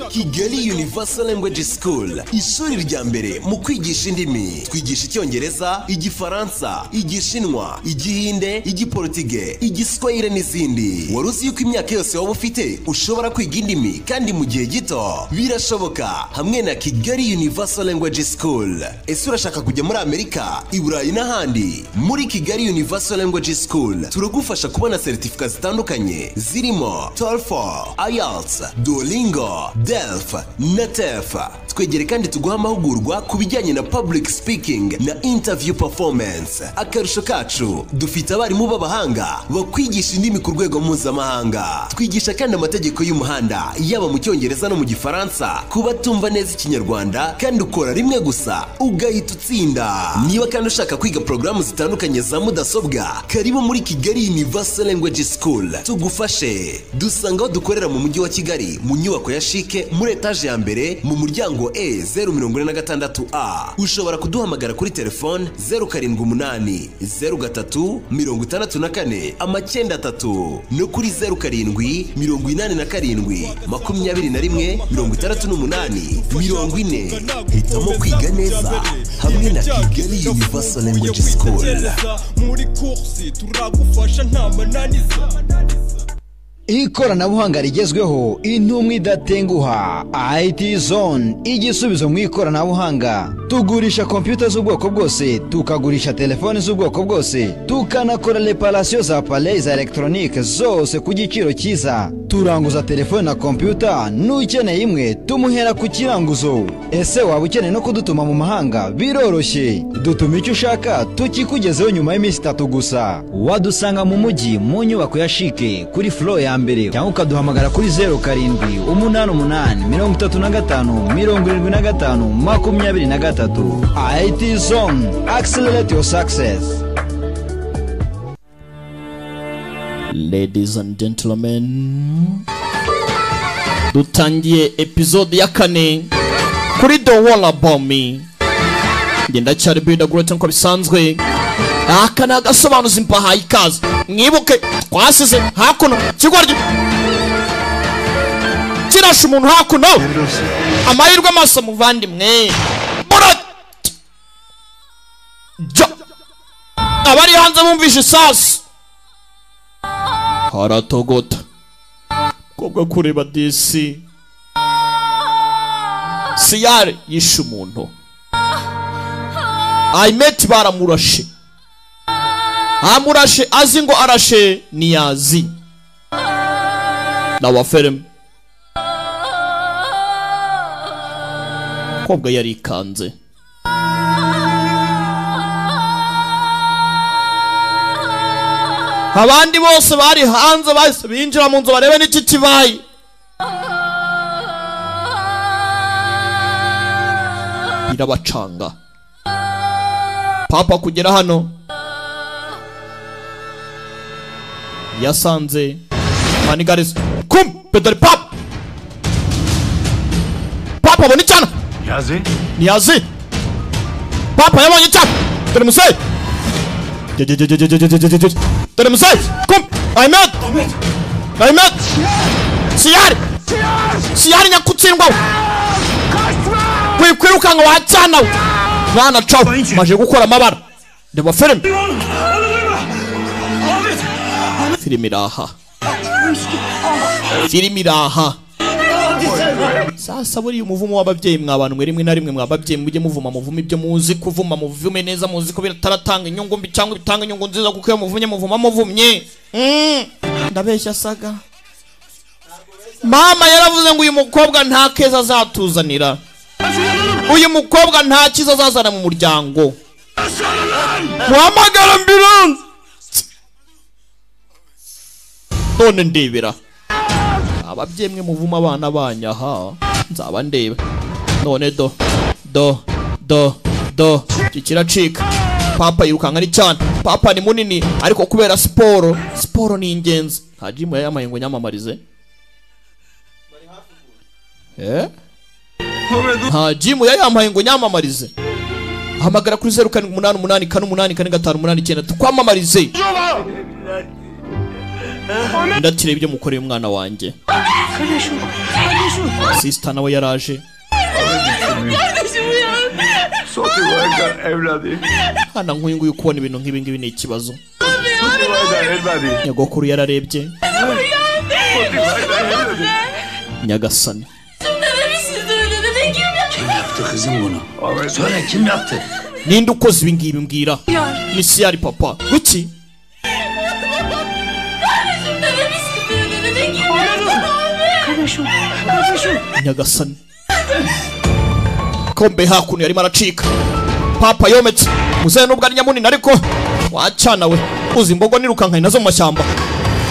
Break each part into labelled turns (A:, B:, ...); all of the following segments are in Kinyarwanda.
A: Kigali Universal Language School, ishuri rya mbere mu kwigisha indimi. Twigisha Icyongereza, Igifaransa, Igishinwa, Igihinde, Igiportuge, Igiswahili n'izindi. Wari uzi yuko imyaka yose waba ufite ushobora kwiga indimi kandi mu gihe gito? Birashoboka hamwe na Kigali Universal Language School. Ese urashaka kujya muri Amerika, i Burayi n'ahandi? Muri Kigali Universal Language School turagufasha kubona certificate zitandukanye zirimo TOEFL, IELTS, Duolingo, DELF na TEF. Twegere kandi tuguha amahugurwa ku bijyanye na public speaking na interview performance. Akarusho kacu, dufite abarimu b'abahanga bakwigisha indimi ku rwego mpuzamahanga. Twigisha kandi amategeko y'umuhanda yaba mu Cyongereza no mu Gifaransa ku batumva neza Ikinyarwanda, kandi ukora rimwe gusa ugahita utsinda. Niba kandi ushaka kwiga porogaramu zitandukanye za mudasobwa, karibu muri Kigali Universal Language School tugufashe. Dusanga aho dukorera mu mujyi wa Kigali mu nyubako ya Shike muri etage ya mbere mu muryango E046A. Ushobora kuduhamagara kuri telefone 078 03 64 93 no kuri 07 87 21 68 40. Hitamo kwiga neza hamwe na Kigali Universal Language School.
B: Muri kursi turagufasha nta mananiza.
C: Ikoranabuhanga rigezweho, intumwa idatenguha. IT Zone, igisubizo mu ikoranabuhanga. Tugurisha computer z'ubwoko bwose, tukagurisha telefone z'ubwoko bwose, tukanakora reparation za appareils electroniques zose ku giciro cyiza. Turanguza telefone na computer, n'ukeneye imwe tumuhera ku kiranguzo. Ese waba ukeneye no kudutuma mu mahanga? Biroroshye, dutuma icyo ushaka tukikugezeho nyuma y'iminsi 3 gusa. Wadusanga mu mujyi mu nyubako ya Shike kuri floor ya mbere, cyangwa ukaduhamagara kuri 07 88 35 75 23. IT Zone, accelerate your success.
D: Ladies and gentlemen, dutangiye episode ya 4 kuri Don't Worry About Me. Ngenda cyari bida gurete nko bisanzwe. Aka nagasobanuza impaha ikaze. Mwibuke twasize hakuno kigoryi kirasha umuntu hakuno. Amahirwe amaso muvandimwe. Abari hanze bumvishe sasa haratogota kobwa kureba DC siyare yishe umuntu. Aimeti baramurashe, amurashe azi ngo arashe niyazi na waferem. Kobwa yari kanze. Abandi bose bari hanze bahise binjira mu nzu barebe n'iki kibaye. Birabacanga. Papa kugera hano yasanze Manigares kum pedal pap. Papa boni cyane. Niyazi. Papa yabonye cyane. Dore musay. Dore musay. Kum. Ahmed. Siyari nyakutsindwa. Kwirukanga wa cyana. Bana chao maje gukora amabara. Ndeba film. Filimi raha. Sasa buri umuvumo w'ababyeyi mwabantu mwe rimwe na rimwe mwababyeyi mujye muvuma ibyo muzi kuvuma muvume neza muzi ko bitaratanga inyungu mbi cyangwa bitanga inyungu nziza kuko muvumye muvumye. Ndabeshya saga. Mama yaravuze ngo uyu mukobwa nta keza azatuzanira. Uyu mukobwa nta kiza azazana mu muryango. Muhamagara ambulance. None ndebera. Ababyeyi mwe muvuma abana banyaha nzaba ndeba. None do kikiracika. Papa yirukanga ari cyane. Papa ni munini ariko kubera siporo ni ingenzi. Nta gym yayamaye ngo nyamamarize. Ha gym yayamaye ngo nyamamarize. Hamagara kuri 0788 488 589 tukwamamarize. ndatire ibyo mukoreye umwana wanjye. Sister nawe yaraje. Hana nk'uyu nguyu kubona ibintu nk'ibi ngibi ni ikibazo. Nyogokuru yararebye. Nyagasani. Ninde ukoze ibi ngibi mbwira? Ni Siyari papa. Kuki? Nyagasani. Kombe hakuno yarimo aracika. Papa yometse. Muzehe nubwo ari nyamunini ariko wacana we. Uzi imbogo nirukankanye nazo mu mashyamba.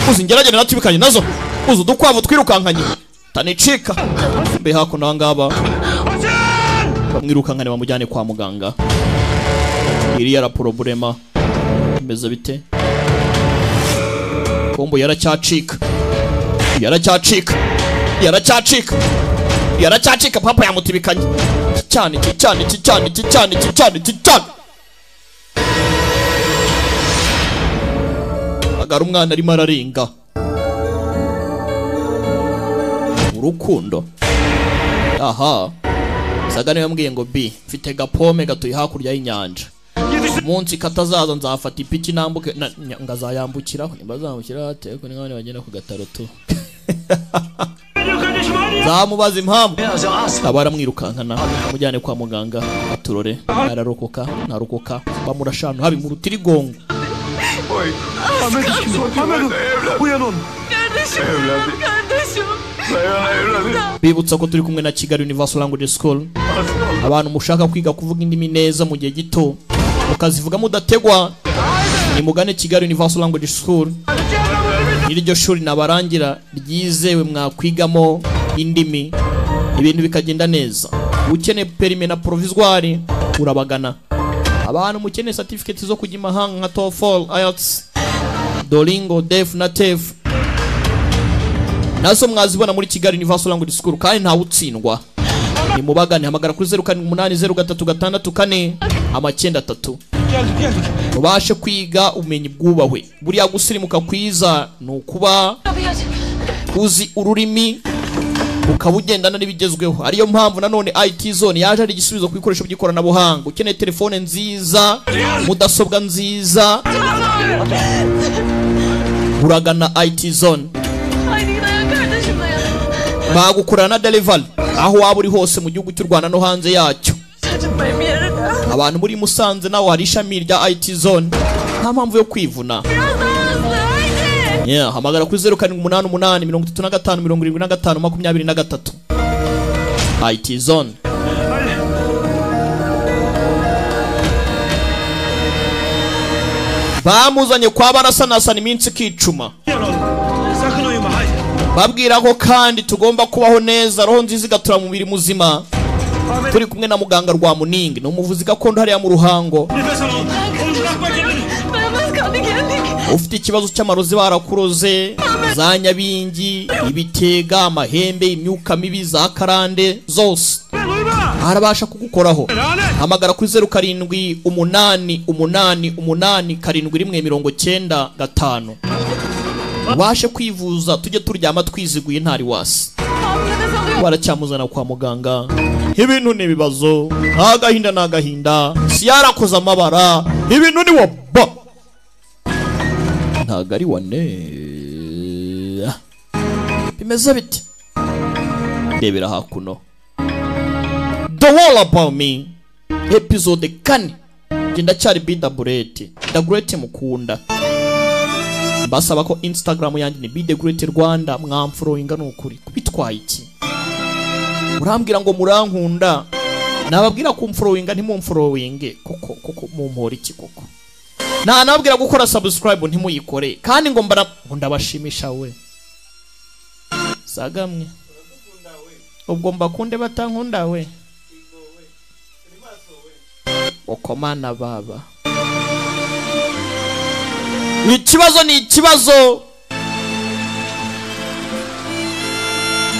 D: Uzi ingeragere natubikanye nazo. Uzi udukwavu twirukankanye. Tanicika. Kombe hakuno angaba. Bamwirukankanye bamujyane kwa muganga. Iriya raporo burema. Imeze bite? Kombo yaracyacika. Yaracyacika papa yamutibikanye. Cyane. Agara umwana arimo araringa. Urukundo. Aha. Sagane yambwiye ngo bi mfite gapome gatuye hakurya y'inyanja. Umunsi katazaza nzafata ipiki nambuke ngazayambukiraho nimbazamukira hate ko n'abandi bagenda ku gataro tu. Zamubaza impamvu abara mwirukankana mujyane kwa muganga aturore ararokoka narokoka bamurashano habi mu rutirigongo.
E: Uyanın.
D: Bibutsa ko turi kumwe na Kigali Universal Language School. Abantu mushaka kwiga kuvuga indimi neza mu gihe gito ukazivuga mudategwa ni mugane Kigali Universal Language School. Iryo shuri nabarangira ryizewe mwakwigamo indimi ibintu bikagenda neza. Ukene permis na provisoire urabagana. Abantu mukene certificate zo kujya imahanga nka TOEFL, IELTS, Duolingo, DEF na TEF nazo mwazibona muri Kigali Universal Language School kandi nta utsindwa. Ni mubagane hamagara kuri 0780334993 mubashe kwiga umenyi bwubahwe. Buriya gusirimuka kwiza nukuba uzi ururimi ukabugendana n'ibigezweho. Ariyo mpamvu nanone IT Zone yaje ari igisubizo ku bikoresho by'ikoranabuhanga. Ukeneye telefone nziza, mudasobwa nziza, uragana IT Zone. Bagukorana na delivery aho waba uri hose mu gihugu cy'u Rwanda no hanze yacyo. Abantu muri Musanze naho hari ishami rya IT Zone, nta mpamvu yo kwivuna. Hamagara kuri 0788357523 IT Zone. Bamuzanye kwa barasanasana iminsi kicuma. Babwira ko kandi tugomba kubaho neza, roho nziza igatura mu mubiri muzima. Turi kumwe na muganga rwa Muningi no muvuzi gakondo hariya mu Ruhango. Ufite ikibazo cy'amarozi barakuroze, za nyabingi, ibitega, amahembe, imyuka mibi, za karande zose arabasha kugukoraho. Hamagara kuri 0788887195 ubashe kwivuza tujye turyama twiziguye ntari wasi. Baracyamuzana kwa muganga. Ibintu ni bibazo, agahinda n'agahinda, siyarakoza amabara, ibintu ni waba ntagari wane. Bimeze biti ndebera hakuno. Don't worry about me episode 4 genda cyari BWT mukunda. Basaba ko Instagram yanjye ni BWT Rwanda mwamfollowinga n'ukuri kubitwaye iki. Urambwira ngo murankunda nababwira ko umfollowinga ntimumfollowinge koko mumpora iki koko. Nababwira gukora subscribe ntimuyikore kandi ngo ndabashimisha we. Sagamwe ubwo mbakunde batankunda we. Okomana baba. Ikibazo ni ikibazo.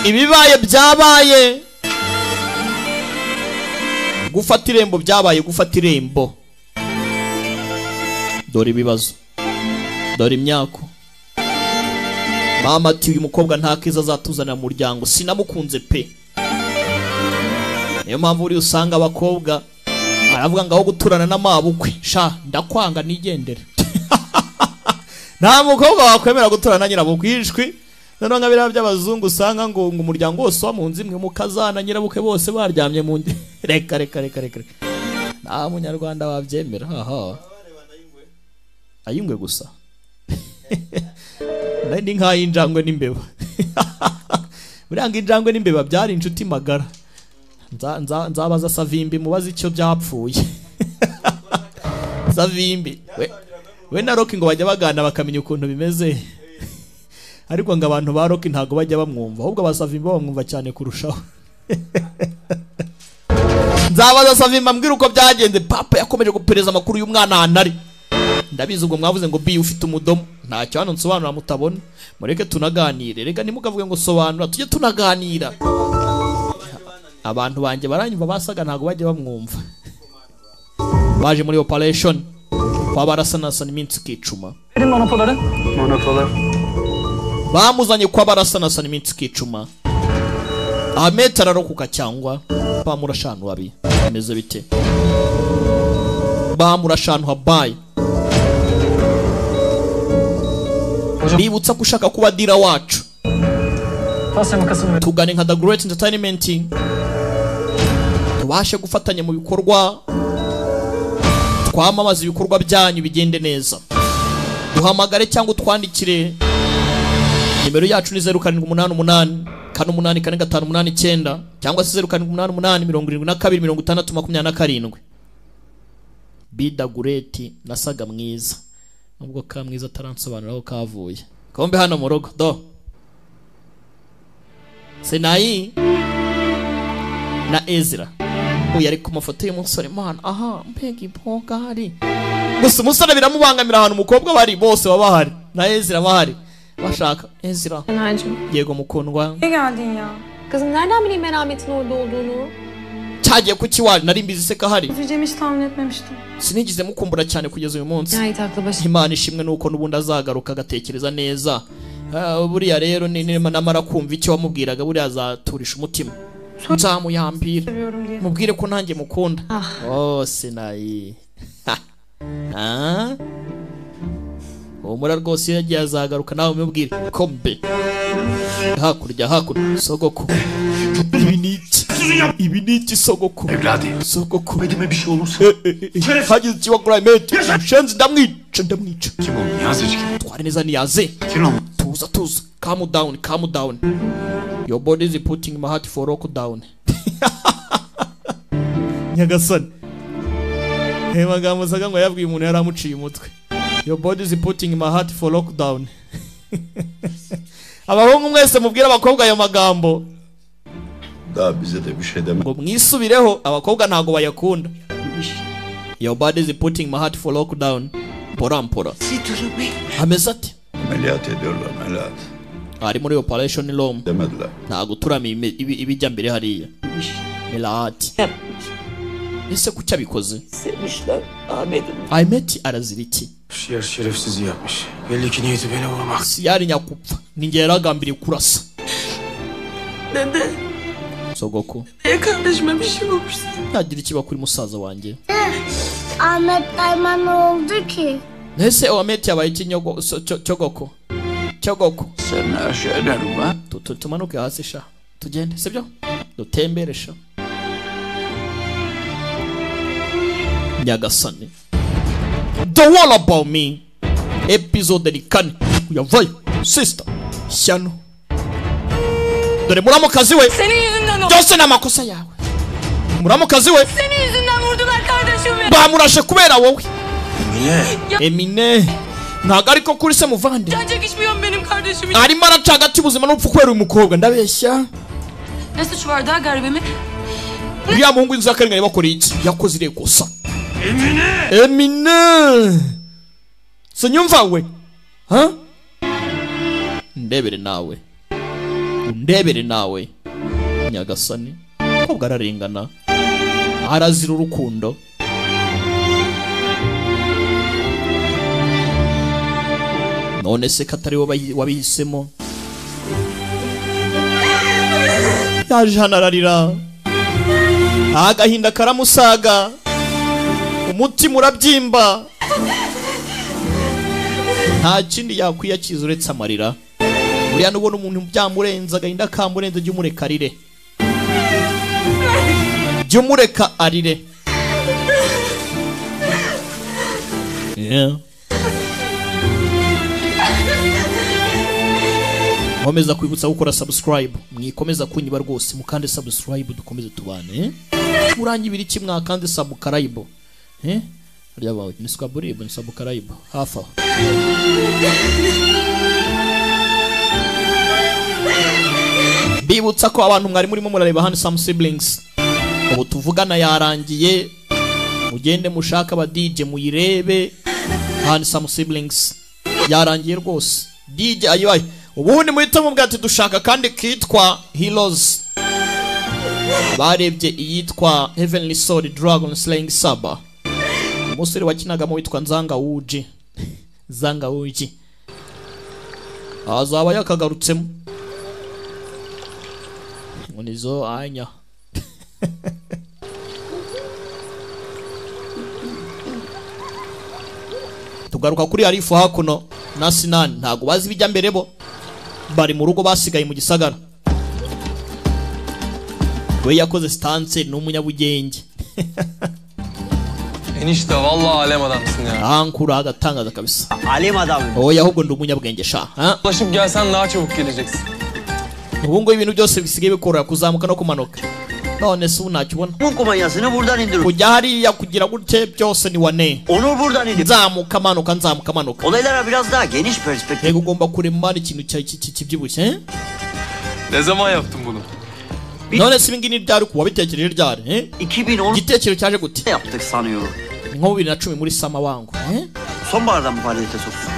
D: Ibibaye byabaye. Gufata irembo byabaye gufata irembo. Dore ibibazo. Dore imyako. mama ati uyu mukobwa nta kiza azatuzanira mu muryango, sinamukunze pe. Niyo mpamvu uri usanga abakobwa aravuga ngo aho guturana n'amabukwe sha ndakwanga nigendere. Nta mukobwa wakwemera guturana na nyirabukwe ishwi. None nka biriya by'abazungu usanga ngo umuryango wose wa mu nzu imwe mukazana nyirabukwe bose baryamye mu ndi. Reka nta munyarwanda wabyemera. Ayingwe gusa. Ndi nk'ayinjangwe n'imbeba. Buriya ngo injangwe n'imbeba byari inshuti magara. Nzabaza Savimbi mubaze icyo byapfuye. Savimbi we na Rocky ngo bajya bagana bakamenya ukuntu bimeze. Ariko ngo abantu ba Rocky ntago bajya bamwumva, ahubwo abasavimbi bamwumva cyane kurushaho. Nzabaza Savimbi ambwira uko byagenze. Papa yakomeje gupereza amakuru y'umwana anari. Ndabizi ubwo mwavuze ngo bi ufite umudomo, ntacyo hano nsobanura mutabona. Mureke tunaganire, rega nimukavuge ngo sobanura, tujye tunaganira. Abantu banje baranyumva basaga ntago bajya bamwumva. Baje muri operation kwa barasanasana iminsi kicuma. Bamuzanye kwa barasanasana iminsi kicuma. Ahmed ararokoka cyangwa bamurashanu wabi ameze bite? Bamurashanu habaye. Bibutsa kushaka kuba dira wacu. Tugane nka The Great Entertainment. Tubashe gufatanya mu bikorwa. Twamamaza ibikorwa byanyu bigende neza. Duhamagare cyangwa twandikire. Nimero yacu ni 0788 88589 cyangwa 0788 72 Bida Gureti nasaga mwiza. Nubwo ka mwiza ataransobanura aho kavuye. Kombe hano mu rugo do. Senayi na Ezra. Uyu ari ku mafoto y'umusore mana. Aha mbega impoga hari. Gusa umusore biramubangamira ahantu umukobwa bari bose babahari. Na Ezra bahari. Bashaka Ezra. Yego mukundwa.
F: Ne geldin ya? Kızım nereden bileyim Meramet'in orada olduğunu?
D: Cyagiye kuki wari nari mbizi se kahari.
F: Üzüleceğimi hiç tahmin etmemiştim.
D: Sinigize mukumbura cyane kugeza uyu munsi.
F: Gayet aklı başı.
D: Imana ishimwe nuko nubundi azagaruka agatekereza neza. Buriya rero namara kumva icyo wamubwiraga buriya azaturisha umutima. Nzamuyambira. Mubwire ko nanjye mukunda. Oh Senayi. Umura rwose yagiye azagaruka nawe mubwire kombe. Hakurya sogoko. Ibi ni iki sogoko?
E: Evladı.
D: Sogoko.
E: Bedime bir şey olursa.
D: Hagize ikiba kuri Mehmet. Shenzi ndamwica.
E: Kim o? Niyazi kim?
D: Twari neza Niyaze.
E: Kim o?
D: Tuza. Calm down. Your body is putting my heart for lockdown. Nyagasani. Magambo saga ngo yabwiye umuntu yaramuciye umutwe. Your body is putting my heart for lockdown. Abahungu mwese mubwira abakobwa ayo magambo.
E: Daha bize de bir şey deme.
D: Ngo mwisubireho abakobwa ntago bayakunda. Your body is putting my heart for lockdown. Porampora. Ameze ati
E: Ameliyat ediyorlar ameliyat.
D: ari muri operation room.
E: Demediler.
D: Ntago turami ibijya mbere hariya. Melati. Ese kuki abikoze?
G: Sevmişler Ahmet'im.
D: Ahmet arazira iki?
B: Yer şerefsizi yapmış. Belli ki niyeti beni vurmak.
D: Yari nyakupfa. Ninge yaragambiriye kurasa.
G: Dede.
D: Sogoko.
G: Kardeşime bir şey olmuş.
D: Ntagira ikiba kuri musaza wanjye.
H: Ahmet Dayma ne oldu ki?
D: Nese o Ahmet yabaye iki Cyogoko.
E: Sen aşağı ederim ha.
D: Tumanuke hasi sha. Tugende sibyo? Dutembere sha. Nyagasani. Don't worry about me. Episode rikane. Uyavayo sister. Shyano. Dore muramukazi we.
F: Senin yüzünden oldu.
D: Byose n'amakosa yawe. Muramukazi we.
F: Senin yüzünden vurdular kardeşimi.
D: Bamurashe kubera wowe. Emine. Ntago ariko kuri se muvandi.
F: Can çekişmiyorum benim kardeşim.
D: Arimo araca hagati ubuzima n'upfu kwera uyu mukobwa ndabeshya.
F: Ne suç var daha garibimin?
D: Uriya muhungu inzu y'akarengane bakoreye iki? Yakoze iriya kosa. Emine. Senyumva we. Ha? Ndebere nawe. Nyagasani. Kobwa ararengana. Arazira urukundo. None se katari wabihisemo yaje hano ararira, agahinda karamusaga, umutima urabyimba, nta kindi yakwiyakiza uretse amarira. Buriya nubona umuntu byamurenza agahinda kamurenza, jya umureka arire, jya umureka arire. Nkomeza kwibutsa gukora subscribe, mwikomeza kunyiba rwose, mukande subscribe dukomeze tubane. Muranyibira iki mwakande subscribe? Harya bawe ni subscribe, ni subscribe hafa. Bibutsa ko abantu mwari murimo murareba Handsome Siblings, ubu tuvugana yarangiye, mugende mushaka aba DJ muyirebe. Handsome Siblings yarangiye rwose. DJ ayibaye ubundi muhita mubwira ati dushaka kandi kitwa Heroes. Barebye iyitwa Heavenly Sword Dragon Slaying Saba, umusore wakinagamo witwa Nzanga Uji. Zanga Uji azaba yakagarutsemo munizo anya. Tugaruka kuri Arifu hakuno na Sinan, ntago bazi bijya mbere bo, bari mu rugo basigaye mu gisagara. We yakoze stance n'umunyabugenge.
B: Enişte vallahi alem adamsın ya.
D: Ankura agatangaza kabisa.
I: Alem adam.
D: Oya ahubwo ndi umunyabugenge sha.
B: Ulaşıp gelsen daha çabuk geleceksin.
D: Ubu ngo ibintu byose bisigaye bikorera kuzamuka no kumanuka. None se unakibona.
I: Bunun kumanyasını buradan indir.
D: Kujya hariya kugira gutye byose ni wane.
I: Onu buradan indir.
D: Nzamuka manuka, nzamuka manuka.
I: Olaylara biraz daha geniş perspektif.
D: Ego ugomba kurema ikintu kibyibushye.
B: Ne zaman yaptın bunu?
D: None se ibingi ni ryari kuba bitekereje ryari?
I: 2010
D: igitekerezo cyaje gute?
I: yaptık sanıyorum.
D: Nko 2010 muri Sama wangu.
I: Sonbahardan bu faaliyete soktuk.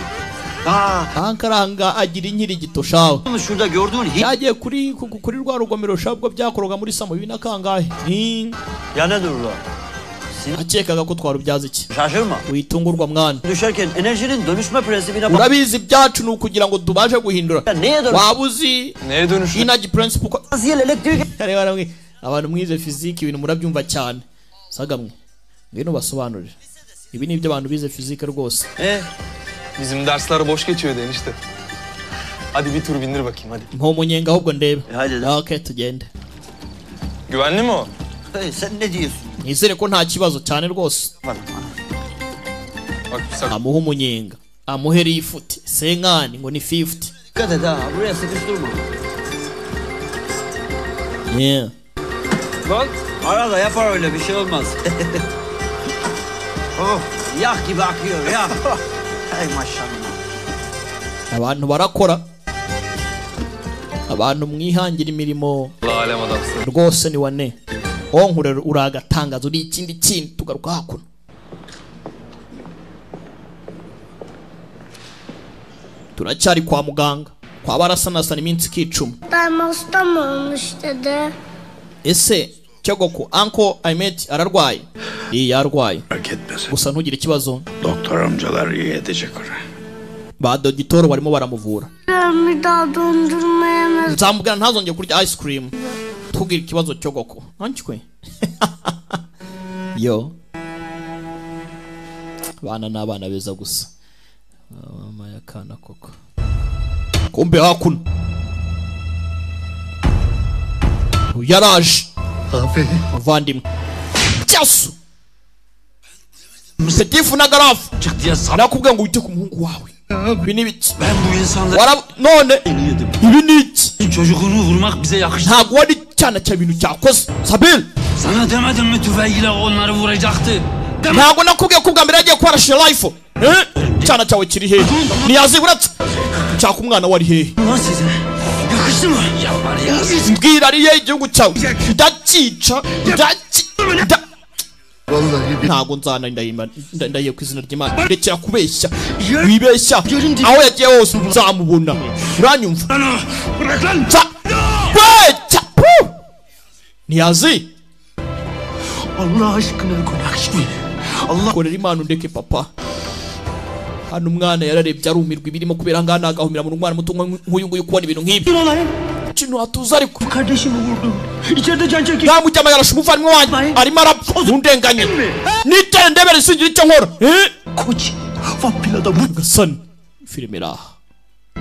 D: Ankaranga agira inkiri gitoshawe.
I: Şurada gördüğün
D: yagiye kuri rwa rugomero shabwo byakoroga muri Sama bibina kangahe.
I: Ya ne durur?
D: Akekaga ko twarubyaza iki?
I: Şaşırma.
D: Uyitungurwa mwana.
I: Düşerken enerjinin dönüşme prensibine bak.
D: Urabizi byacu nukugira ngo dubaje guhindura.
I: Neye dönüş?
D: Wabuzi
B: neye dönüş?
D: Energy principle.
I: Aziyel elektrik.
D: Abantu mwize fiziki ibintu murabyumva cyane. Sagamwe. Ngeno basobanurira. Ibi ni ibyo abantu bize fiziki rwose.
B: Bizim dersler boş geçiyor enişte. Hadi bir tur bindir bakayım hadi.
D: Nkomunyenga ahubwo ndebe.
I: Hadi.
D: Okay tugende.
B: Güvenli mi o?
I: Sen ne diyorsun?
D: Nizere ko nta kibazo cyane rwose.
B: Bak sakın.
D: Amuha umunyenga, amuheri ifuti, senkani ngo ni 50.
I: Dikkat et ha, buraya sıkıştırma.
B: Lan
I: Arada yapar öyle, bir şey olmaz. Yak gibi akıyor ya. Hay maşallah.
D: Abantu barakora, abantu mwihangira imirimo
B: alem adamsın.
D: rwose ni wane. Onkure uragatangaza uri ikindi kintu tugaruka hakuno. Turacyari kwa muganga, kwa barasanasana iminsi kicuma.
H: Hasta mı olmuş dede?
D: Ese Cyogoku Uncle Ahmet ararwaye? İyi arwaye. Gusa ntugire ikibazo.
E: Doktor amcalar iyi edecek onu.
D: Ba dogitoro barimo baramuvura.
H: Bir daha dondurma yemez.
D: Nzamubwira ntazongeye kurya ice cream. Tugire ikibazo Cyogoku. Anchikwe. Yo. Bana n'abana beza gusa. Mama yakana koko. Kumbe hakuno. Yaraje.
E: Abi.
D: Vandimwe. Cyasu. Musetifu na garafu.
I: Çık diye sana.
D: Nakubwiye ngo wite ku muhungu wawe. Ibi ni biki?
I: Ben bu insanları
D: none ibi ni iki?
I: Çocuğunu vurmak bize yakıştı.
D: Ntabwo wari cyana cya bintu cyakoze. Sabil.
I: Sana demedim mi tüfeğiyle onları vuracaktı?
D: Ntabwo nakubwiye ko bwa mbere yagiye kwarashira life. Cyana cyawe kiri he? Niyaziburatse. Cyaka umwana wari he?
I: Lan size. Yakıştı mı? Yapma ya.
D: Mbwira ari ye igihugu cyawe. Ndakica.
E: Vallahi
D: ntago nzana ndayiye ku izina ry'Imana. Rekera kubeshya. Wibeshya. Aho yagiye hose nzamubona. Uranyumva?
I: Bırak lan.
D: Niyazi.
I: Allah aşkına konakşmi. Allah
D: korera Imana undeke papa. Hano umwana yararebye arumirwa ibirimo kubera ngana agahumira mu mwana muto nk'uyu nguyu kubona ibintu nk'ibi. kintu atuza ariko
I: Kardeşimi vurdu. İçeride can çekiyor.
D: yamujyama yarashe umuvandimwe wanjye arimo arapfa ntundenganye nitere ndebere singira icyo nkora
I: Koç. Vampila bu.
D: gasani filime iraha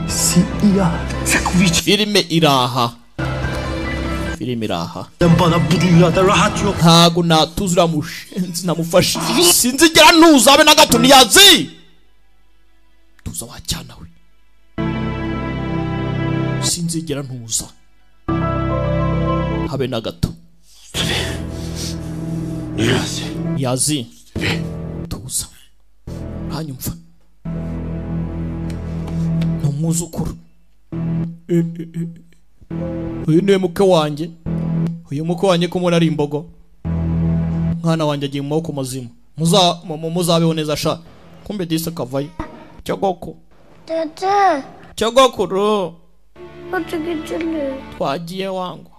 I: Siyah. Sekovic.
D: filime iraha filime iraha
I: Bana bu dünyada rahat yok.
D: ntago natuza uriya mushenzi namufashe sinzigera ntuza habe na gato ntiyazi tuza wacyana we sinzigera ntuza habe na gato ntiyazi tuza hanyumva ni umwuzukuru uyu niwe muke wanjye uyu muke wanjye ko mbona ari imbogo mwana wanjye agiye mu maboko mazima muzabeho neza sha kumbe dise kavayo cyogoko
H: Dede.
D: cyogokuru
H: Hadi gidelim.
D: twagiye wangu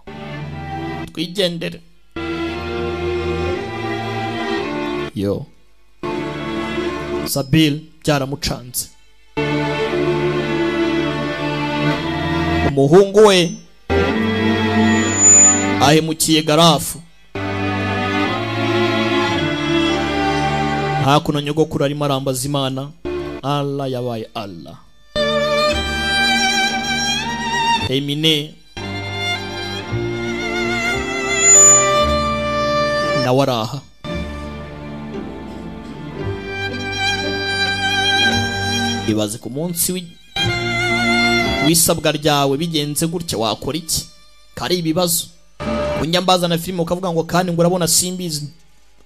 D: twigendere yo Sabil byaramucanze umuhungu we ahemukiye Garafu hakuno nyogokuru arimo arambaza Imana Allah yabaye Allah Emine nawe araha ibaze ku munsi w'isabwa ryawe bigenze gutya wakora iki kari ibibazo unyambaza na filime ukavuga ngo kandi ngo urabona simbizi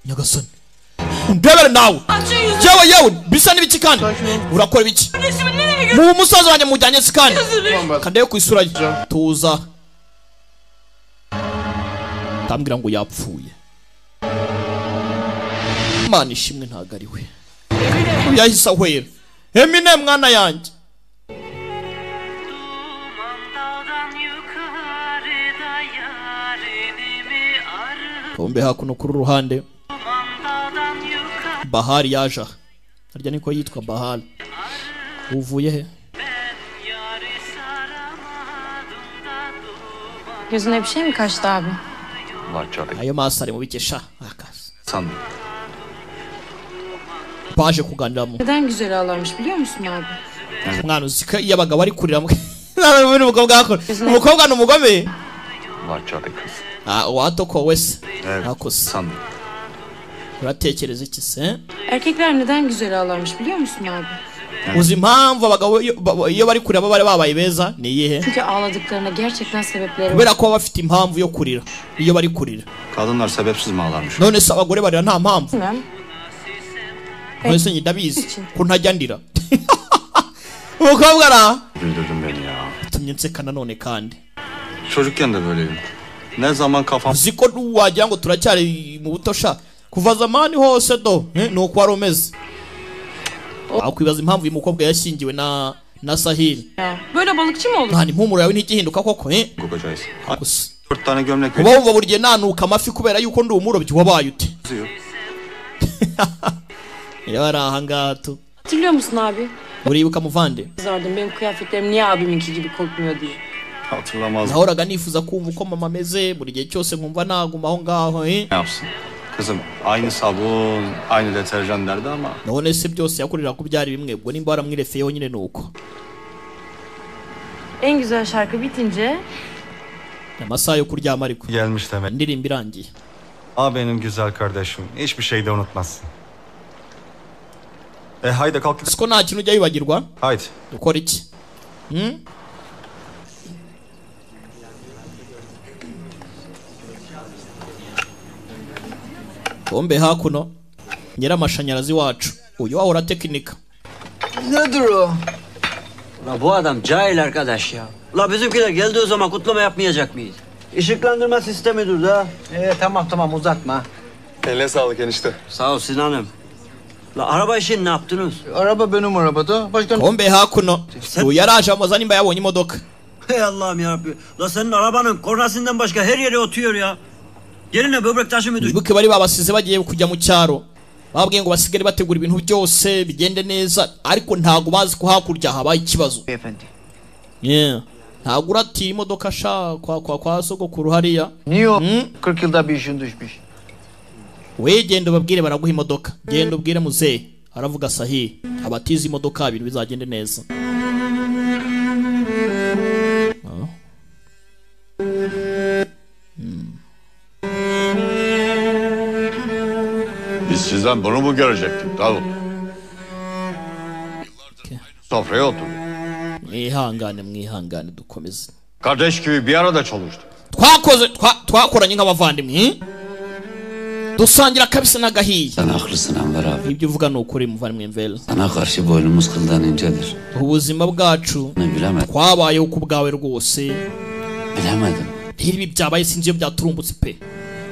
D: nyagasani ndebere nawe yewe bisa n'ibiki kandi urakora ibiki mu musaza wanjye mujyanye sikani kandaye ku isura ye tuza tambwira ngo yapfuye Imana ishimwe ntago ari we yahise ahwera Emine mwana yanjye Kombe hakuno kuri ruhande Bahari yaje harya niko yitwa Bahari uvuye he
F: Gözüne bir şey mi kaçtı abi?
D: ayo maso ari mu bikesha akazi
B: Sandım.
D: baje kuganiramo
F: Neden güzel ağlarmış biliyor musun abi?
D: umwana uzika iyo abagabo ari kurira umukobwa ni umugome watoko wese hakoze uratekereza iki se
F: Erkekler neden güzel ağlarmış biliyor musun abi?
D: uzi impamvu abagabo iyo bari kurira baba babaye beza ni iyihe
F: Çünkü ağladıklarına gerçekten sebepleri var.
D: kubera ko baba bafite impamvu yo kurira iyo bari kurira
E: Kadınlar sebepsiz mi ağlarmış?
D: none se abagore barira nta mpamvu
F: Bilmem.
D: none se ndabizi ko ntajya ndira umukobwa ara
E: Güldürdün beni ya.
D: tumye nseka nanone kandi
E: Çocukken de böyleydim. Ne zaman kafam...
D: uzi ko wagira ngo turacyari mu butosha kuva zamani hose do ni uko wari umeze wakwibaza impamvu uyu mukobwa yashyingiwe na Sahil
F: Ya, böyle balıkçı mı olur?
D: nta impumuro yawe ntigihinduka koko
E: Kokacağız.
D: gusa
E: 4 tane gömlek
D: uba wumva buri gihe nanuka amafi kubera yuko ndi umurobyi wabaye ute
E: veriyor.
D: yari aha ngaha tu
F: Hatırlıyor musun abi?
D: uribuka muvande
F: Kızardım benim kıyafetlerim niye abiminki gibi kokmuyor diye.
E: Hatırlamaz.
D: nahoraga nifuza kumva uko mama ameze buri gihe cyose nkumva naguma aho ngaho
E: Ne yapsın? Kızım aynı sabun, aynı deterjan derdi ama...
D: none se byose yakurira ku byari bimwe ubwo nimba waramwirefeyeho nyine ni uko
F: En güzel şarkı bitince
D: amasaha yo kuryama ariko
E: Gelmiş demek.
D: indirimbo irangiye
E: Benim güzel kardeşim. Hiçbir şey de unutmazsın. Haydi kalk.
D: siko nta kintu ujya wibagirwa
E: Haydi.
D: dukora iki bombe hakuno nyiramashanyarazi wacu uyu wahora tekinika
I: Nedir o? La bu adam cahil arkadaş ya. La bizimkiler geldiği zaman kutlama yapmayacak mıyız? Işıklandırma sistemidir da. Tamam uzatma.
B: Eline sağlık enişte.
I: Sağ ol Sinan'ım. La araba işini ne yaptınız?
J: Araba benim arabada. Başka
D: bombe hakuno uyu yaraje amaza nimba yabonye imodoka
I: Hey Allah'ım yarabbim. La senin arabanın kornasından başka her yere oturuyor ya. Yerine böbrek taşı mı düştü?
D: wibuke bari babasize bagiye kujya mu cyaro bababwiye ngo basigare bategura ibintu byose bigende neza ariko ntago bazi ko hakurya habaye ikibazo
J: beyefendi.
D: yeah ntabwo uratiye imodoka sha kwa sogokuru hariya.
J: Niyo 40 yılda bir işin düşmüş.
D: We genda ubabwire baraguha imodoka. Genda ubwire muzehe aravuga sahi abatiza imodoka ibintu bizagende neza.
E: Biz sizden bunu mu görecektik Davut? Sofraya oturduk.
D: Mwihangane dukomeze.
E: Kardeş gibi bir arada çalıştık.
D: Twakoranye nk'abavandimwe. Dusangira kabisa n'agahiye.
K: Sen haklısın Enver abi.
D: Ibyo uvuga ni ukuri muvandimwe Enver.
K: Sana karşı boynumuz kıldan incedir.
D: Ubuzima bwacu twabayeho ku bwawe rwose.
K: Bilemedim.
D: Ibi byabaye sinzi iyo byaturumbutse pe.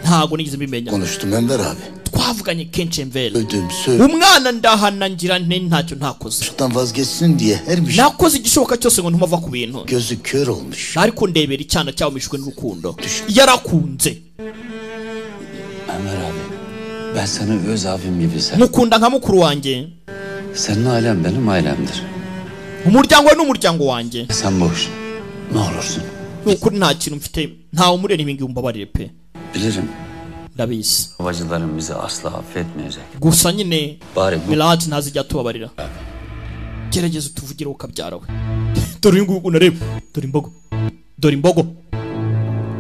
D: Ntago nigeze mbimenya.
L: Konuştum Enver abi.
D: Twavuganye kenshi Enver.
L: Ödüm
D: umwana ndahanangira ntacyo ntakoze.
L: Şuradan vazgeçsin diye her bir şey.
D: Nakoze igishoboka cyose ngo ntumava ku bintu.
L: Gözü kör olmuş.
D: Ariko ndebera icyana cyawumishwe n'urukundo. Yarakunze.
K: Enver abi, ben seni öz abim gibi seviyorum.
D: Mukunda nka mukuru wanjye.
K: Senin ailen benim ailemdir.
D: Umuryango we n'umuryango wanjye.
K: Sen boş. Ne olursun.
D: Nukuri nta kintu mfite. Ntawe umurera ibingi umbabarire pe.
K: Bilirim.
D: Ndabizi.
K: Babacılarım bizi asla affetmeyecek.
D: Gusa nyine
K: bari bu.
D: Milati ntazijya tubabarira. Gerageza utuvugire ukabyara we. Dore ngugu nareba. Dore imbogo. Dore imbogo.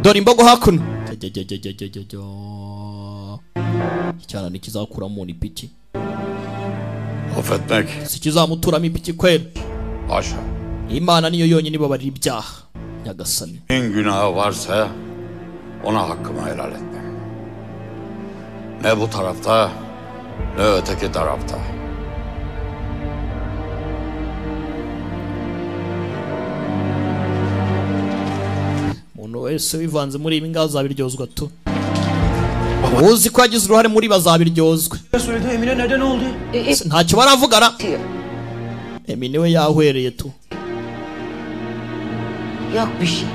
D: Dore imbogo hakuno. Icyana nikizakuramo ni piki.
E: Affetmek.
D: Sikizamuturamo ipiki kwera.
E: Haşa.
D: Imana niyo yonyine ibabarira ibyaha. Nyagasani.
E: En günahı varsa ona hakkımı helal etmem. Ne bu tarafta ne öteki tarafta.
D: Umuntu wese wivanze muri ibi ngaho azabiryozwa tu. Uzi ko yagize uruhare muri bazabiryozwe.
I: Söyledi Emine neden oldu?
D: Ntacyo baravugana. Emine we yahwereye tu.
M: Yok bir şey.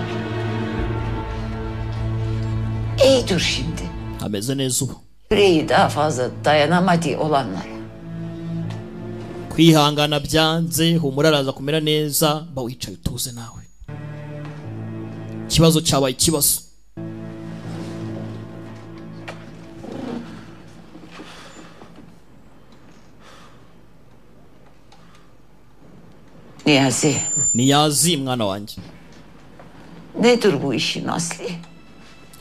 M: İyi dur şimdi.
D: Ameze neza ubu.
M: Yüreği daha fazla dayanamadığı olanlara.
D: Kwihangana byanze humura araza kumera neza bawicaye utuze nawe. Ikibazo cyabaye ikibazo. Niyazi mwana wanjye.
M: Nedir bu işin asli?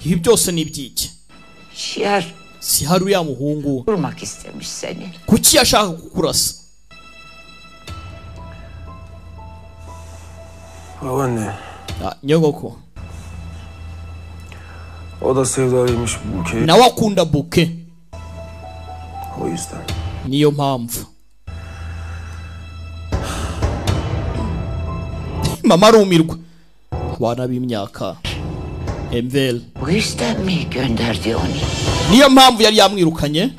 D: Ibi byose ni iby'iki? Sihar uriya muhungu
M: vurmak istemiş seni.
D: Kuki yashaka kukurasa?
N: Babaanne.
D: Nyogoko.
N: O da sevdalıymış Buke.
D: Nawe akunda Buke.
N: O yüzden.
D: Niyo mpamvu. Mama arumirwa. Abana b'imyaka. Enver.
M: Bu yüzden mi gönderdi onu?
D: Niyo mpamvu yari yamwirukanye.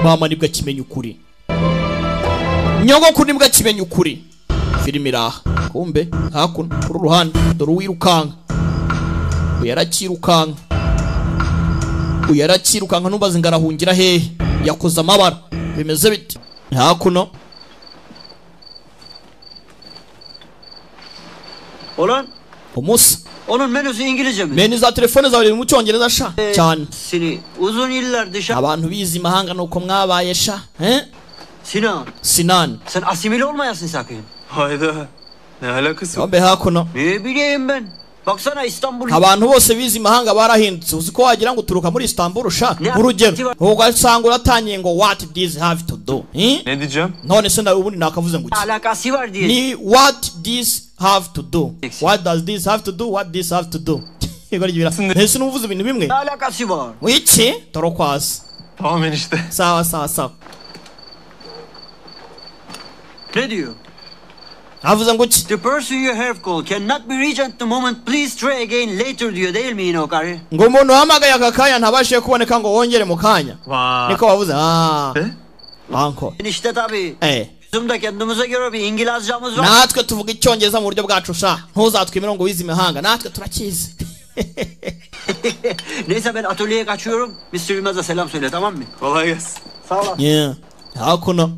D: Mama nibwo akimenya ukuri. Nyogoko nibwo akimenya ukuri. Filimi iraha. Kumbe hakuno kuri ruhande dore uwirukanka. Uyarakirukanka ntubaze ngarahungira hehe. Yakoze amabara. Bimeze bite? Hakuno.
I: Olan?
D: Umusa.
I: Onun menüsü İngilizce mi?
D: Menü za telefone zawe mu Cyongereza sha. Cyane.
I: Seni uzun yıllar dışarı.
D: Abantu bizi mahanga nuko mwabaye sha. He? Sinan.
I: Sen asimile olmayasın sakın.
B: Hayda. Ne alakası var?
D: Be hakuno.
I: Ne bileyim ben. Baksana İstanbul.
D: Abantu bose bizi mahanga barahindutse. Uzi ko wagira ngo turuka muri Istanbul sha. Urugero. Ugasanga uratangiye ngo what this have to do.
B: Ne diyeceğim?
D: None se ubundi nakavuze ngo
I: alakası var diye.
D: Ni what this have to do. What does this have to do? What this have to do? Nese nuvuze ibintu bimwe.
I: Ne alakası var?
D: Iki torokwasi.
B: Tamam enişte.
D: Sawa.
I: Ne diyor?
D: Havuze ngo
I: the person you have called cannot be reached at the moment. Please try again later diyor değil mi yine o karı?
D: Ngo umuntu uhamagaye aka kanya ntabashe kuboneka ngo wongere mu kanya. Niko bavuze. Anko.
I: İşte tabii. Bizim de kendimize göre bir İngilizcemiz var.
D: Natwe tuvuga icyongereza mu buryo bwacu sha. Ntuzatwemere ngo wize imihanga. Natwe turakizi.
I: Neyse ben atölyeye kaçıyorum. Mr. Yılmaz'a selam söyle tamam mı?
B: Kolay gelsin.
I: Sağ ol.
D: Hakuno.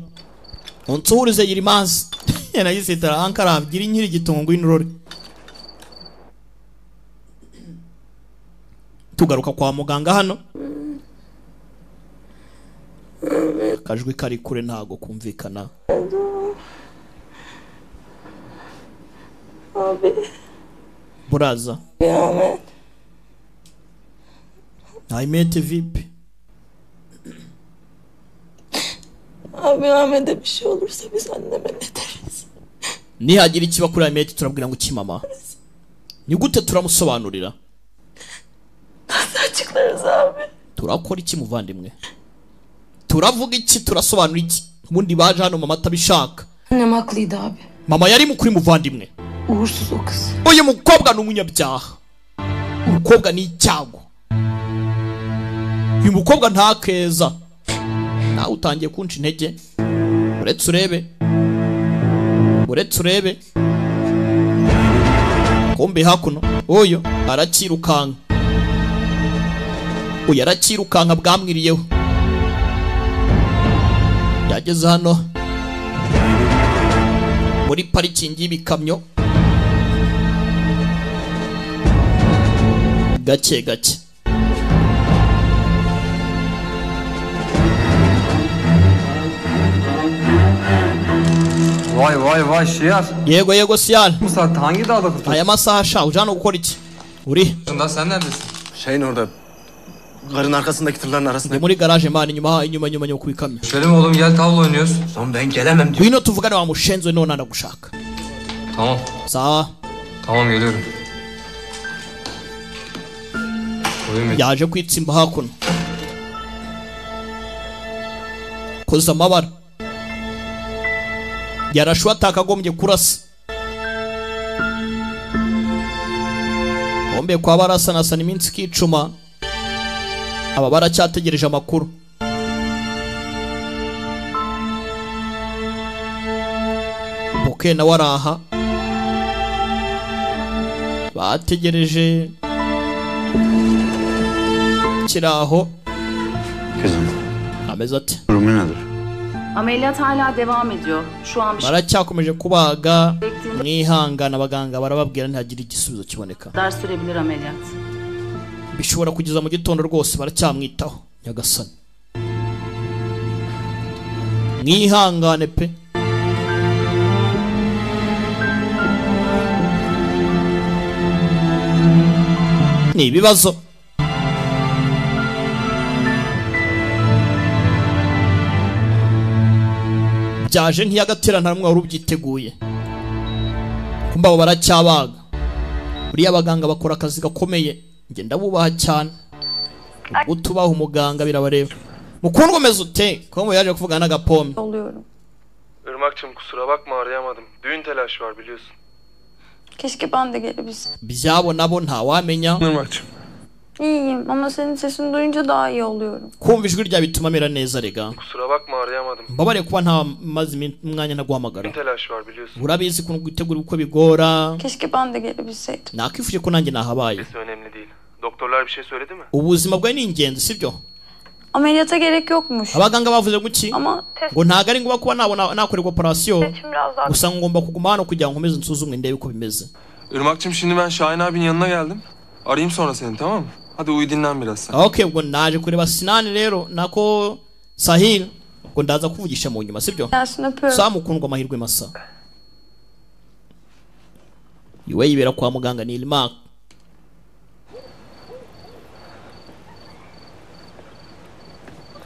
D: Unsuhurize Yılmaz. Yanayisitara Ankara gira inkiri gitungo inurori. tugaruka kwa muganga hano. Akajwi kari kure ntago kumvikana.
G: Abi.
D: Buraza.
G: Ahmet.
D: Ahmet vipi?
G: Abi Ahmet'e bir şey olursa biz anneme ne deriz?
D: Nihagira ikiba kuri Ahmet turabwira ngo kimama. Ni gute turamusobanurira?
G: Nasıl açıklarız abi?
D: Turakora iki muvandimwe? Turavuga iki, turasobanura iki? Ubundi baje hano mama atabishaka.
G: Annem haklıydı abi.
D: Mama yari mukuri muvandimwe.
G: Uğursuz o kız.
D: Uyu mukobwa ni umunyabyaha. Umukobwa ni icyago. Uyu mukobwa nta keza. Nawe utangiye kunca intege. Uretse urebe. Kombe hakuno. Oyo arakirukanka. Uyu arakirukanka bwamwiriyeho. Yageze hano muri parikingi y'ibikamyo. Gake gake.
B: Vay Şiyar.
D: Yego Siyar.
B: Bu saatte hangi dağda kurtuldun?
D: Aya masaha aşağı. Ucana gukora iki? Uri.
B: Sen neredesin?
O: Şeyin orada. Garın arkasındaki tırların arasında.
D: Muri garaje mani inyuma ku bikamyo.
B: Şerim oğlum gel tavla oynuyoruz.
O: Son ben gelemem diyor.
D: Ngwino tuvugane wa mushenzo none anagushaka.
B: Tamam.
D: Sawa.
B: Tamam geliyorum.
D: Yaje kwitsimba hakuno. Koza amabara. Yarashwa atakagombye kurasa. Kombe kwa barasanasana iminsi kicuma. Aba baracyategereje amakuru. Boke na waraha. Bategereje kiraho.
E: Kızım.
D: Ameze ati.
E: Durumu nedir?
P: Ameliyat hala devam ediyor. Şu an
D: baracyakomeje kubaga. Mwihangana abaganga barababwira ntihagire igisubizo kiboneka.
P: Ders sürebilir ameliyat.
D: Bishobora kugeza mu gitondo rwose baracyamwitaho Nyagasani. Mwihangane pe. Ni ibibazo. Byaje nk'iyagaterana namwe wari ubyiteguye. Kumba abo baracyabaga. Buriya abaganga bakora akazi gakomeye. Nge ndabubaha cyane. Utubaha umuganga birabareba. Mukundwa umeze ute? Ko yaje kuvugana n'agapome.
F: Oluyorum.
N: Irmak'cığım kusura bakma arayamadım. Düğün telaşı var biliyorsun.
F: Keşke ben de gelebilsem.
D: Byabo nabo ntawamenya.
N: Irmak'cığım.
F: İyiyim ama senin sesini duyunca daha iyi oluyorum.
D: Kumva ijwi rya bituma mera neza rega.
N: Kusura bakma arayamadım.
D: Mbabare kuba nta mazi umwanya naguhamagara.
N: Düğün telaşı var biliyorsun.
D: Urabizi kuntu gutegura uko bigora.
F: Keşke ben de gelebilseydim.
D: Nakifuje ko nanjye nahabaye.
N: Önemli değil. Doktorlar bir şey söyledi mi?
D: Ubuzima bwawe ni ingenzi sibyo?
F: Ameliyata gerek yokmuş.
D: Abaganga bavuze guki?
F: Ama
D: ngo ntago ari ngombwa kuba nakorerwa operasiyo.
F: biraz daha.
D: Gusa ngomba kuguma hano kugira ngo nkomeze nsuzumwe ndebe uko bimeze.
N: Irmak'cığım şimdi ben Şahin abinin yanına geldim. Arayayım sonra seni tamam mı? Hadi uyu dinlen biraz sen.
D: Okay, ubwo naje kureba Sinani rero nako Sahil. Ubwo ndaza kuvugisha mu nyuma sibyo? Sa mukundwa amahirwe masa. Iwe yibera kwa muganga ni Irmak.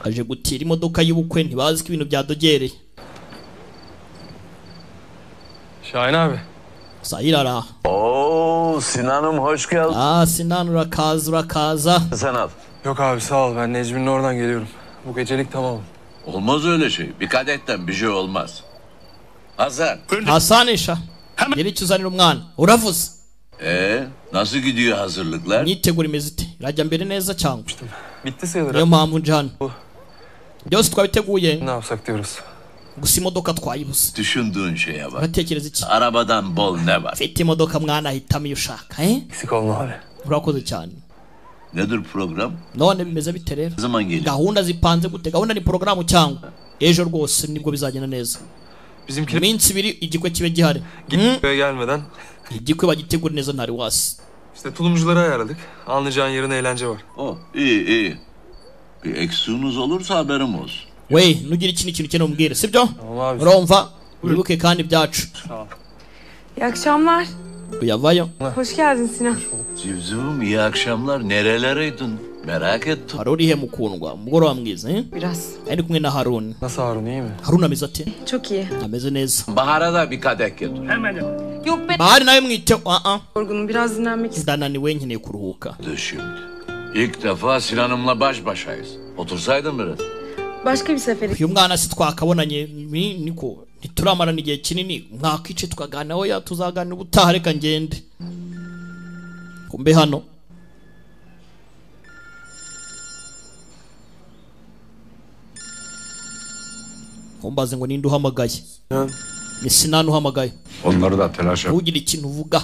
D: Aje gutira imodoka y'ubukwe ntibazi ko ibintu byadogereye.
N: Şahin abi.
D: Sahil ara.
Q: Oo Sinan'ım hoş geldin.
D: Sinan urakaza.
Q: Sen al.
N: Yok abi sağ ol ben Necmi'nin oradan geliyorum. Bu gecelik tamam.
Q: Olmaz öyle şey. Bir kadetten bir şey olmaz.
D: Hasan Eşa. Geri icyo uzanira umwana. Uravuze.
Q: Nasıl gidiyor hazırlıklar?
D: Imyiteguro imeze ite? Irajya mbere neza cyangwa?
N: Bitti sayılır.
D: Niyo mpamvu nje hano. Byose twabiteguye.
N: Ne yapsak diyoruz.
D: Gusa imodoka twayibuze.
Q: Düşündüğün şeye bak.
D: Uratekereza iki?
Q: Arabadan bol ne var?
D: Mfite imodoka mwana ahitamo iyo ushaka.
N: Eksik olma abi.
D: Urakoze cyane.
Q: Nedir program?
D: None bimeze bite rero?
Q: Ne zaman geliyor?
D: Gahunda zipanze gute? Gahunda ni porogaramu cyangwa ejo rwose nibwo bizagenda neza.
N: Bizimki
D: minsi ibiri igikwe kibe gihari.
N: Gitmeye gelmeden.
D: Igikwe bagitegura neza ntari wasi.
N: İşte tulumcuları ayarladık. Anlayacağın yarın eğlence var.
Q: Oh, iyi. Bir eksiğiniz olursa haberim olsun.
D: We nugira ikintu ukeneye umbwire sibyo? Urumva wibuke kandi ibyacu.
F: İyi akşamlar.
D: Uyavayo.
F: Hoş geldin Sinan.
Q: Civcivim iyi akşamlar. Nerelerdeydin? Merak ettim.
D: Harun ihe mukundwa umugoroba mwiza
F: Biraz.
D: Ari kumwe na Harun.
N: Nasıl Harun, iyi mi?
D: Harun ameze ati?
F: Çok iyi.
D: Ameze neza.
Q: Bahar'a da bir kadeh getir.
F: Yok ben
D: Bahari nawe mwite
F: yorgunum, biraz dinlenmek istiyorum.
D: ndananiwe nkeneye kuruhuka.
Q: Dur şimdi. İlk defa Sinan'ımla baş başayız. Otursaydın biraz.
F: Başka bir sefere.
D: Uyu mwana si twakabonanye niko ntituramarana igihe kinini mwakwice tukaganira oya tuzaganira ubutaha reka ngende. Kumbe hano umbaze ngo ninde uhamagaye. Ni Sinan uhamagaye.
Q: Onları da telaş et.
D: Ugira ikintu uvuga.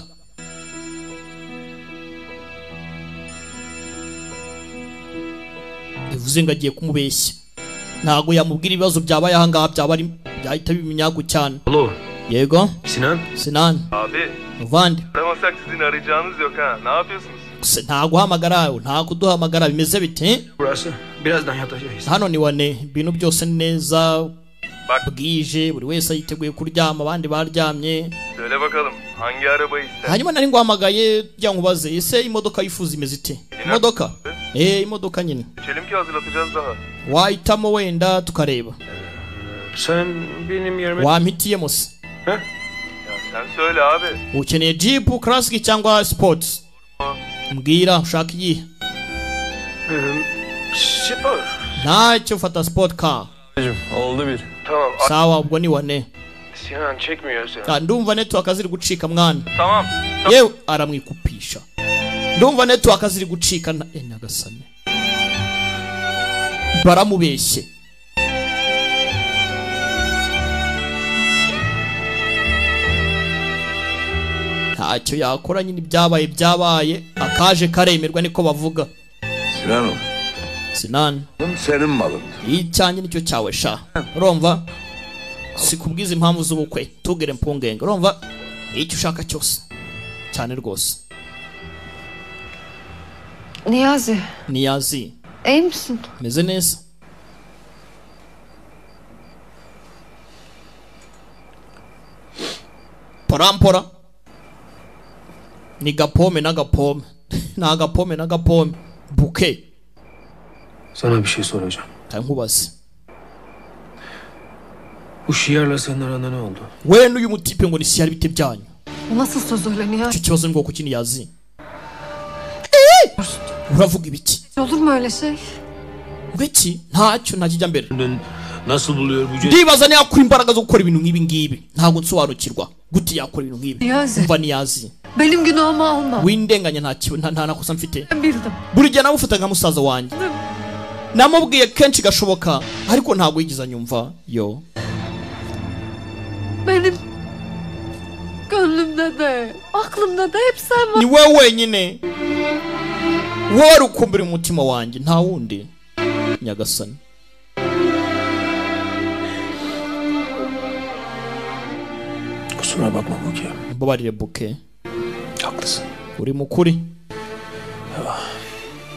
D: Bivuze ngo agiye kumubeshya. Ntago yamubwira ibibazo byabaye ahangaha byahita biminyago cyane.
N: Alo.
D: Yego.
N: Sinan.
D: Abi. Muvandi.
N: Aramasak sizin arayacağınız yok ha. Ne yapıyorsunuz?
D: Nta guhamagara nta kuduhamagara bimeze bite?
O: Burası birazdan yatacağız.
D: Hano ni wane ibintu byose neza. Bwije buri wese yiteguye kuryama abandi baryamye.
N: Söyle bakalım hangi arabayı ister?
D: Hanyuma nari nguhamagaye jya nkubaze ese imodoka yifuza imeze ite? Imodoka? Imodoka nyine.
N: Geçelim ki hazırlatacağız daha.
D: Wahitamo wenda tukareba.
O: Sen benim yerime...
D: Wampitiyemo se?
N: Ya sen söyle abi.
D: Ukeneye Jeep, Classic cyangwa Sports? Mbwira ushaka iyihe?
O: Spor.
D: Ntacyo fata sport car.
N: Oldu bir.
O: Tamam.
D: Sawa ubwo ni wane.
O: Sinan çekmiyor Sinan.
D: Ndumva network aziri gucika mwana.
N: Tamam.
D: Yewe aramwikupisha. Ndumva network aziri gucika nyagasane. Baramubeshye. Ntacyo yakora nyine byabaye akaje karemerwa niko bavuga. Sinan
Q: senin malın.
D: Icyanjye nicyo cyawe sha. Urumva sikubwiza impamvu z'ubukwe tugere mpungenge. Urumva icyo ushaka cyose cyane rwose.
F: Niyazi.
D: İyi misin? Meze neza. Porampora. Ni gapome na gapome. na gapome. Bouquet.
O: Sana bir şey soracağım.
D: Nkubaze.
O: Bu şiarla senin aranda ne oldu?
D: We n'uyu mutipe ngo ni siyari bite byanyu.
F: Nasıl söz öyle Niyazi?
D: Icyo kibazo ngo kuki Niyazi. Uravuga ibiki?
F: Olur mu öyle şey?
D: Ngwiki ntacyo ntakijya mbere.
O: Nasıl buluyor bu
D: Ndibaza ne yakura imbaraga zo gukora ibintu nk'ibi ngibi. Ntabwo nsobanukirwa gute yakora ibintu nk'ibi. Umva Niyazi.
F: Benim günahımı alma.
D: Windenganya nta nakosa mfite.
F: Bildim.
D: Buri gihe namufata nka musaza wanjye. Namubwiye kenshi gashoboka ariko ntabwo yigiza nyumva yo.
F: Benim gönlümde de aklımda da hep sen var.
D: Ni wowe wenyine. Wowe rukumbira umutima wanjye nta wundi. Nyagasani.
O: Kusura bakma Buke.
D: Mbabarire Buke.
O: Haklısın.
D: Uri mukuri.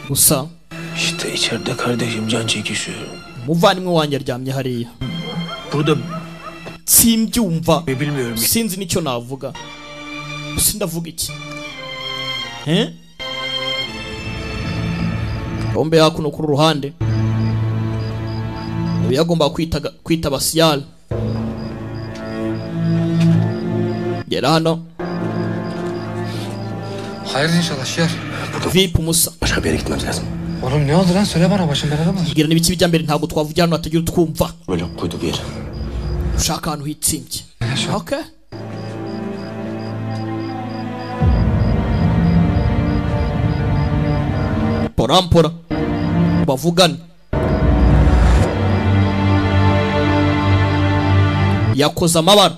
D: Gusa
O: İşte içeride kardeşim can çekişiyor.
D: Umuvandimwe wanjye aryamye hariya.
O: Burada
D: simbyumva.
O: Bilmiyorum.
D: Sinzi nicyo navuga. Sindavuga iki? Bombe yakuno kuri ruhande. Yagomba kwita Basiyal. Gel hano.
B: Hayır inşallah şer.
D: VIP Musa.
O: Başka bir yere gitmemiz lazım.
B: Oğlum ne oldu lan söyle bana başım belada mı?
D: Girana ibiki bijya mbere ntabwo twavugira hano hatagira utwumva.
O: Böyle koydu bir yere.
D: Ushaka ahantu hitsinge. Okay. Porampora. Bavugana. Yakoze amabara.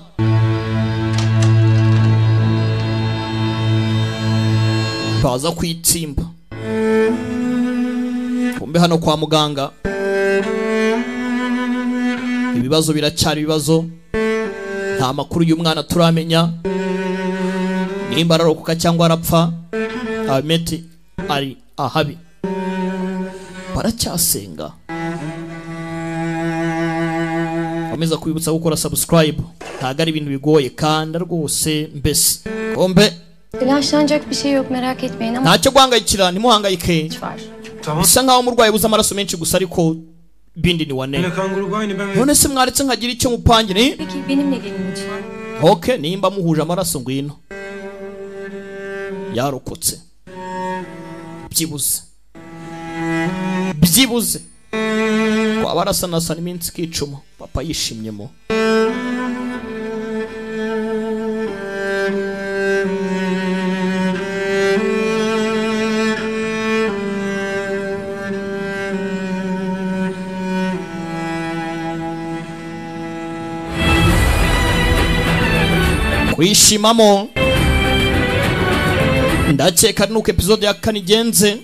D: Baza kwitsimba. Kumbe hano kwa muganga ibibazo biracyari ibibazo. Nta makuru y'umwana turamenya nimba ararokoka cyangwa arapfa. Ameti ari ahabi baracyasenga. Komeza kwibutsa gukora subscribe, ntago ari ibintu bigoye kanda rwose mbese kombe.
R: Telaşlanacak bir şey yok, merak etmeyin ama
D: Ntacyo guhangayikira, ntimuhangayike. Bisa nkaho umurwayi buza amaraso menshi gusa ariko bindi ni wane. None se mwaretse nkagira icyo mupangire?
R: peki benimle gelin lütfen.
D: Okay, nimba muhuje amaraso ngwino. Yarokotse. Byibuze. Kwa barasanasana iminsi kicuma. Papa yishimyemo. Kwishimamo. Ndakeka nuko episode ya 4 igenze.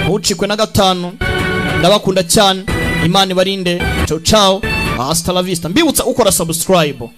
D: Ntucikwe na 5. Ndabakunda cyane. Imana ibarinde. Ciao ciao. Hasta la vista. Mbibutsa ukora subscribe.